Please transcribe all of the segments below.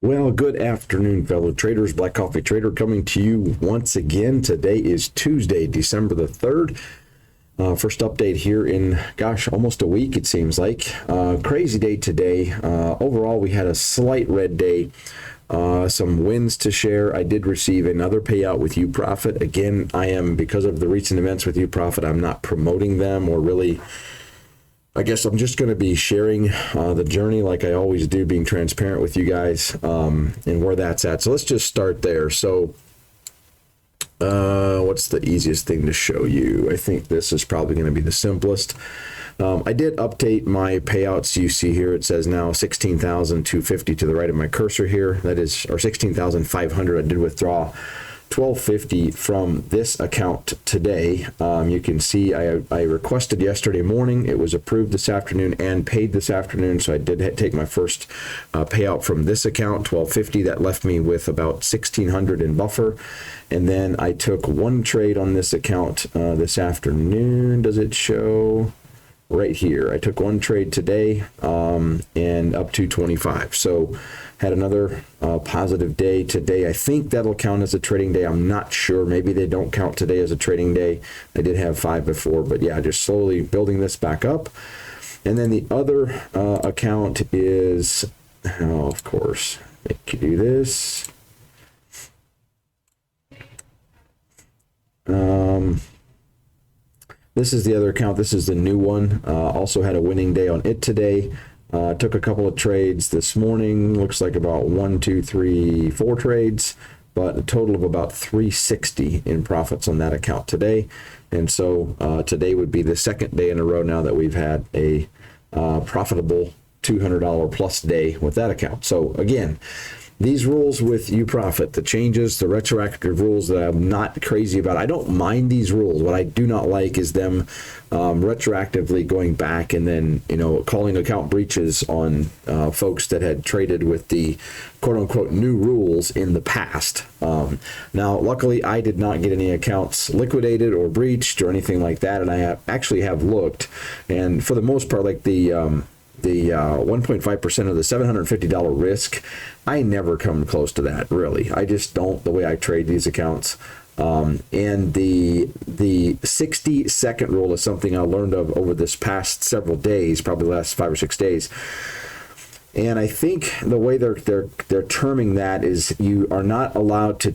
Well, good afternoon, fellow traders. Black Coffee Trader coming to you once again. Today is Tuesday, December the 3rd. First update here in, almost a week, it seems like. Crazy day today. Overall, we had a slight red day. Some wins to share. I did receive another payout with UProfit. Again, because of the recent events with UProfit, I'm not promoting them or really. I guess I'm just going to be sharing the journey like I always do, being transparent with you guys and where that's at. So let's just start there. So what's the easiest thing to show you? I think this is probably going to be the simplest. I did update my payouts. You see here, it says now 16,250 to the right of my cursor here. That is, or 16,500. I did withdraw 1250 from this account today. You can see I requested yesterday morning. It was approved this afternoon and paid this afternoon. So I did take my first payout from this account, 1250. That left me with about 1600 in buffer. And then I took one trade on this account this afternoon. Does it show? Right here. I took one trade today and up to 25. So had another positive day today. I think that'll count as a trading day. I'm not sure. Maybe they don't count today as a trading day. I did have 5 before, but yeah, just slowly building this back up. And then the other account is, of course, make you do this. This is the other account. This is the new one. Also had a winning day on it today. Took a couple of trades this morning. Looks like about 1, 2, 3, 4 trades, but a total of about 360 in profits on that account today. And so today would be the second day in a row now that we've had a profitable $200 plus day with that account. So again, these rules with UProfit, the changes, the retroactive rules that I'm not crazy about. I don't mind these rules. What I do not like is them retroactively going back and then, calling account breaches on folks that had traded with the quote unquote new rules in the past. Now, luckily, I did not get any accounts liquidated or breached or anything like that. And I actually have looked, and for the most part, like the 1.5% of the $750 risk, I never come close to that, really. I just don't, the way I trade these accounts. And the 60-second rule is something I learned of over this past several days, probably the last 5 or 6 days. And I think the way they're terming that is you are not allowed to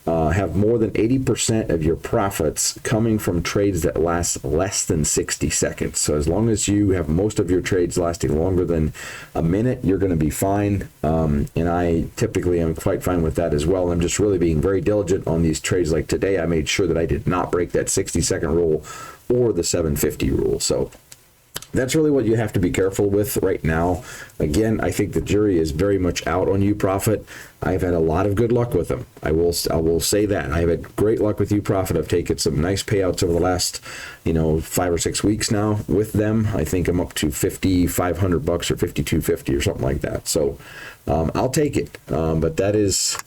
have more than 80% of your profits coming from trades that last less than 60 seconds. So as long as you have most of your trades lasting longer than a minute, you're going to be fine. And I typically am quite fine with that as well. I'm just really being very diligent on these trades. Like today, I made sure that I did not break that 60-second rule or the 750 rule. So that's really what you have to be careful with right now. Again, I think the jury is very much out on UProfit. I've had a lot of good luck with them. I will say that. I've had great luck with UProfit. I've taken some nice payouts over the last, 5 or 6 weeks now with them. I think I'm up to $5,500 or $5,250 or something like that. So I'll take it. But that is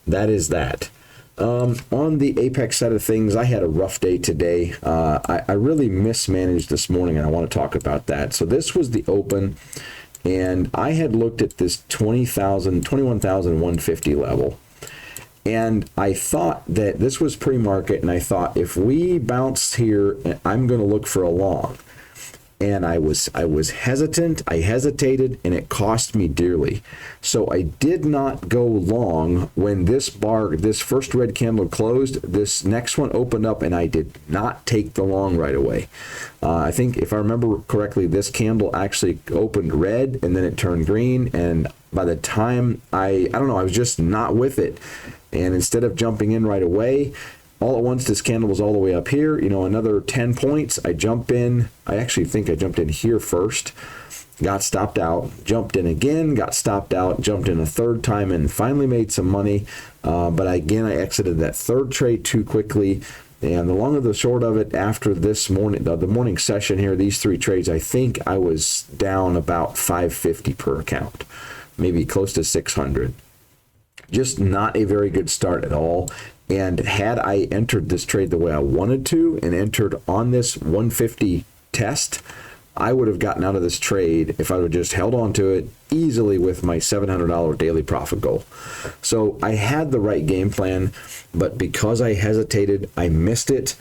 that. On the Apex side of things, I had a rough day today. I really mismanaged this morning, and I want to talk about that. So this was the open, and I had looked at this 21,150 level, and I thought that this was pre-market, and I thought if we bounce here, I'm going to look for a long. And I was hesitant. I hesitated, and it cost me dearly. So I did not go long when this first red candle closed. This next one opened up, and I did not take the long right away. I think if I remember correctly, this candle actually opened red, and then it turned green. And by the time I was just not with it. And instead of jumping in right away, all at once, this candle was all the way up here, another 10 points. I jump in. I actually think I jumped in here first, got stopped out, jumped in again, got stopped out, jumped in a third time, and finally made some money. But again, I exited that third trade too quickly. And the long of the short of it, after this morning, the morning session here, these 3 trades, I think I was down about $550 per account, maybe close to 600. Just not a very good start at all. And had I entered this trade the way I wanted to and entered on this 150 test, I would have gotten out of this trade if I would have just held on to it easily with my $700 daily profit goal. So I had the right game plan, but because I hesitated, I missed it.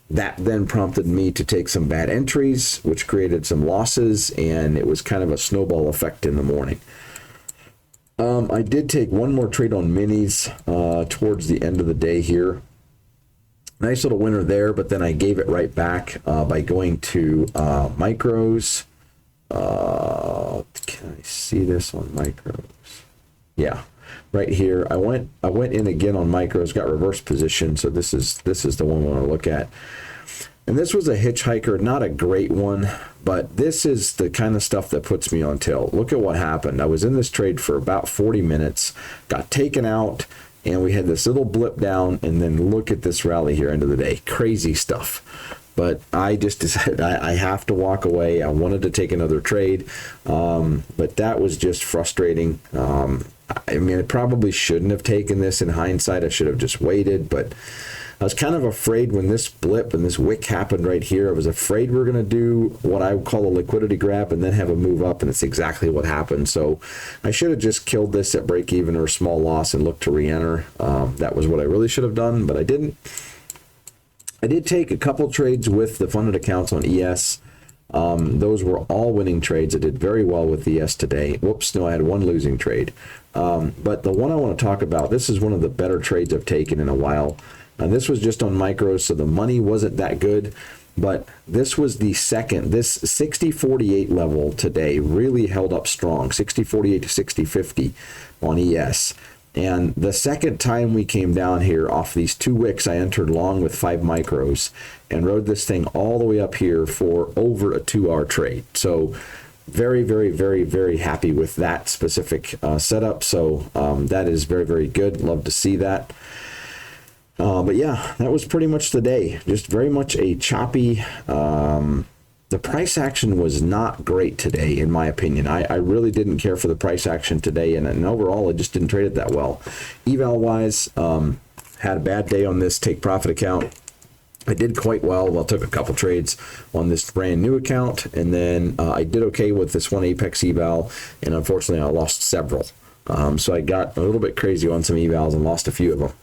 That then prompted me to take some bad entries, which created some losses, and it was kind of a snowball effect in the morning. I did take one more trade on minis towards the end of the day here. Nice little winner there, but then I gave it right back by going to micros. Can I see this on micros? Yeah, right here. I went in again on micros, got reverse position. So this is the one I want to look at. And this was a hitchhiker, not a great one, but this is the kind of stuff that puts me on tilt. Look at what happened. I was in this trade for about 40 minutes, got taken out, and we had this little blip down, and then look at this rally here end of the day. Crazy stuff. But I just decided I have to walk away. I wanted to take another trade, but that was just frustrating. I mean, I probably shouldn't have taken this in hindsight. I should have just waited, but I was kind of afraid when this blip and this wick happened right here. I was afraid we were going to do what I would call a liquidity grab and then have a move up, and it's exactly what happened. So I should have just killed this at break even or a small loss and looked to re-enter. That was what I really should have done, but I didn't. I did take a couple trades with the funded accounts on ES. Those were all winning trades. I did very well with ES today. Whoops, no, I had one losing trade. But the one I want to talk about, this is one of the better trades I've taken in a while. This was just on micros, so the money wasn't that good. But this was the second. This 60.48 level today really held up strong, 60.48 to 60.50 on ES. And the second time we came down here off these two wicks, I entered long with 5 micros and rode this thing all the way up here for over a 2-hour trade. So very, very, very, very happy with that specific setup. So that is very, very good. Love to see that. But yeah, that was pretty much the day. Just very much a choppy. The price action was not great today, in my opinion. I really didn't care for the price action today, and overall, I just didn't trade it that well. Eval-wise, had a bad day on this take profit account. I did quite well. Well, took a couple trades on this brand new account, and then I did okay with this one Apex eval, and unfortunately, I lost several. So I got a little bit crazy on some evals and lost a few of them.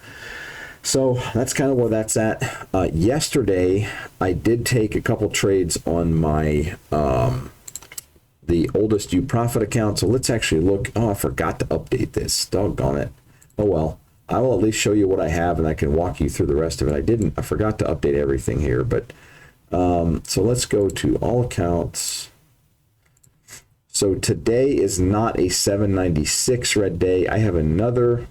So that's kind of where that's at. Yesterday, I did take a couple trades on my the oldest U profit account. So let's actually look. Oh, I forgot to update this. Doggone it. Oh well. I will at least show you what I have, and I can walk you through the rest of it. I forgot to update everything here, but so let's go to all accounts. So today is not a 796 red day. I have another.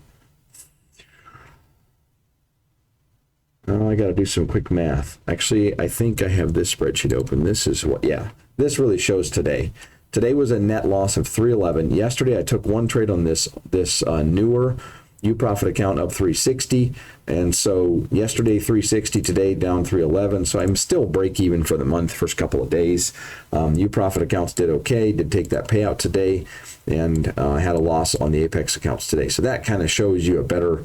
Oh, I got to do some quick math. Actually, I think I have this spreadsheet open. This is what, yeah, this really shows today. Today was a net loss of 311. Yesterday, I took one trade on this newer U profit account up 360. And so yesterday, 360, today down 311. So I'm still break even for the month, first couple of days. U profit accounts did okay, did take that payout today, and had a loss on the Apex accounts today. So that kind of shows you a better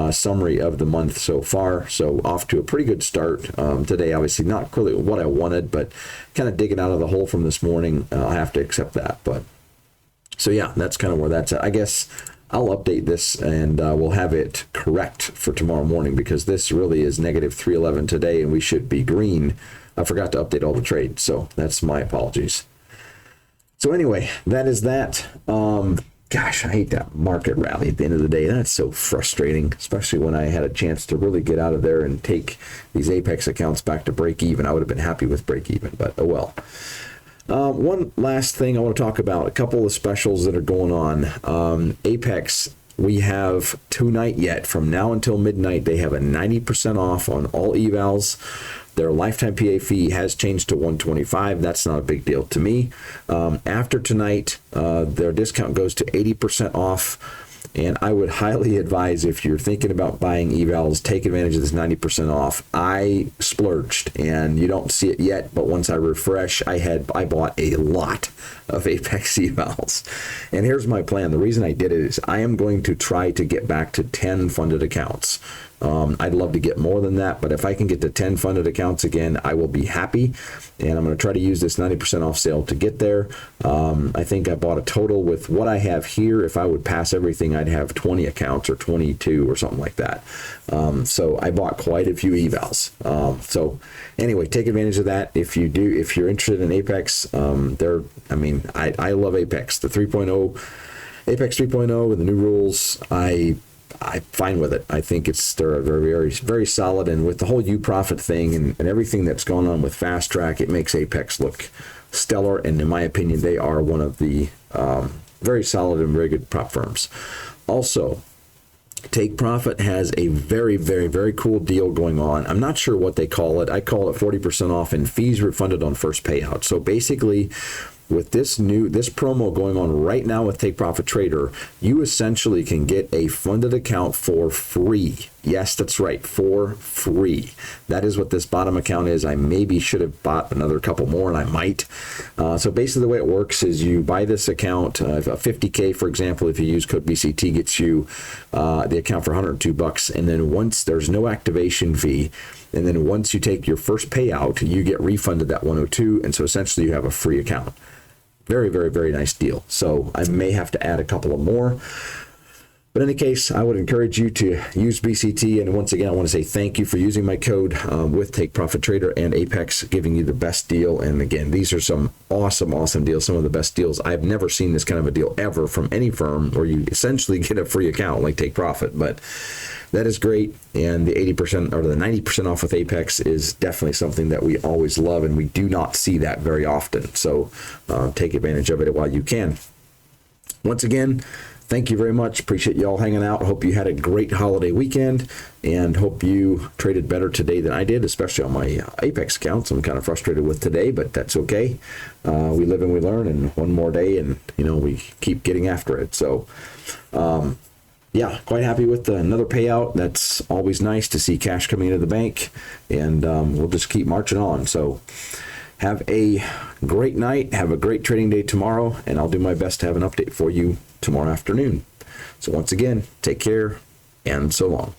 summary of the month so far. So off to a pretty good start today. Obviously not really what I wanted, but kind of digging out of the hole from this morning. I have to accept that. But so yeah, that's kind of where that's at. I guess I'll update this and we'll have it correct for tomorrow morning, because this really is negative 311 today and we should be green. I forgot to update all the trades, so that's my apologies. So anyway, that is that. Gosh, I hate that market rally at the end of the day. That's so frustrating, especially when I had a chance to really get out of there and take these Apex accounts back to break even. I would have been happy with break even, but oh well. One last thing I want to talk about, a couple of specials that are going on. Apex, we have tonight yet. From now until midnight, they have a 90% off on all evals. Their lifetime PA fee has changed to $125. That's not a big deal to me. After tonight, their discount goes to 80% off. And I would highly advise, if you're thinking about buying evals, take advantage of this 90% off. I splurged, and you don't see it yet, but once I refresh, I bought a lot of Apex evals. And here's my plan. The reason I did it is I am going to try to get back to 10 funded accounts. I'd love to get more than that, but if I can get to 10 funded accounts again, I will be happy. And I'm going to try to use this 90% off sale to get there. I think I bought a total with what I have here. If I would pass everything, I'd have 20 accounts or 22 or something like that. So I bought quite a few evals. So anyway, take advantage of that. If you're interested in Apex, I love Apex. The 3.0, Apex 3.0 with the new rules, I'm fine with it. I think they're very, very solid, and with the whole U-Profit thing and everything that's going on with Fast Track, it makes Apex look stellar, and in my opinion, they are one of the very solid and very good prop firms. Also, Take Profit has a very, very, very cool deal going on. I'm not sure what they call it. I call it 40% off and fees refunded on first payout. So basically, with this promo going on right now with Take Profit Trader, you essentially can get a funded account for free. Yes, that's right, for free. That is what this bottom account is. I maybe should have bought another couple more, and I might. So basically the way it works is you buy this account, a $50K, for example, if you use code BCT, gets you the account for $102. And then once there's no activation fee, and then once you take your first payout, you get refunded that 102. And so essentially you have a free account. Very, very, very nice deal. So I may have to add a couple of more. But in any case, I would encourage you to use BCT. And once again, I want to say thank you for using my code with Take Profit Trader and Apex, giving you the best deal. And again, these are some awesome, awesome deals, some of the best deals. I've never seen this kind of a deal ever from any firm where you essentially get a free account like Take Profit. But that is great. And the 80% or the 90% off with Apex is definitely something that we always love, and we do not see that very often. So take advantage of it while you can. Once again, thank you very much. Appreciate you all hanging out. Hope you had a great holiday weekend, and hope you traded better today than I did, especially on my Apex accounts. I'm kind of frustrated with today, but that's okay. We live and we learn, and one more day, and we keep getting after it. So yeah, quite happy with another payout. That's always nice to see cash coming into the bank, and we'll just keep marching on. So have a great night. Have a great trading day tomorrow, and I'll do my best to have an update for you tomorrow afternoon. So once again, take care, and so long.